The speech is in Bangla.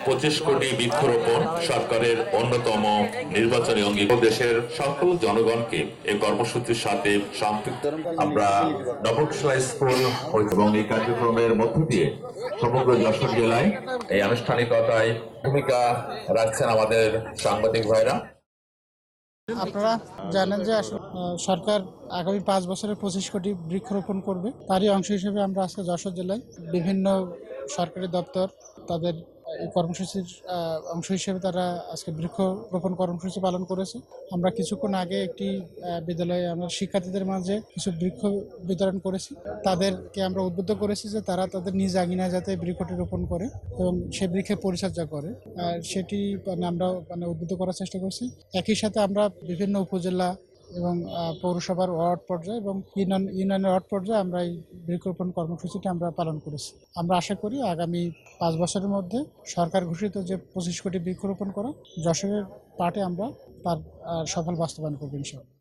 25 কোটি বৃক্ষরোপণ সরকারের অন্যতম নির্বাচনী অঙ্গীকার। দেশের সকল জনগণকে এই কর্মসূচির সাথে সম্পৃক্ত। আমরা নবকশলা স্কুল এবং এই কার্যক্রমের মধ্য দিয়ে সমগ্র যশোর জেলায় এই আনুষ্ঠানিকতায় ভূমিকা রাখছেন আমাদের সাংবাদিক ভাইরা। আপনারা জানেন যে সরকার আগামী 5 বছরে 25 কোটি বৃক্ষরোপণ করবে। তারই অংশ হিসেবে আমরা আজকে যশোর জেলায় বিভিন্ন সরকারি দপ্তর তাদের এই কর্মসূচির অংশ হিসেবে তারা আজকে বৃক্ষরোপণ কর্মসূচি পালন করেছে। আমরা কিছুক্ষণ আগে একটি বিদ্যালয়ে আমরা শিক্ষার্থীদের মাঝে কিছু বৃক্ষ বিতরণ করেছি। তাদেরকে আমরা উদ্বুদ্ধ করেছি যে তারা তাদের নিজ আঙিনায় যাতে বৃক্ষটি রোপণ করে এবং সেই বৃক্ষের পরিচর্যা করে, সেটি আমরা উদ্বুদ্ধ করার চেষ্টা করছি। একই সাথে আমরা বিভিন্ন উপজেলা এবং পৌরসভার ওয়ার্ড পর্যায়ে এবং ইউনিয়নের ওয়ার্ড পর্যায়ে আমরা এই বৃক্ষরোপণ কর্মসূচিটা আমরা পালন করেছি। আমরা আশা করি আগামী 5 বছরের মধ্যে সরকার ঘোষিত যে 25 কোটি বৃক্ষরোপণ করা যশোরের পার্টে আমরা তার সফল বাস্তবায়ন করব ইনশাআল্লাহ।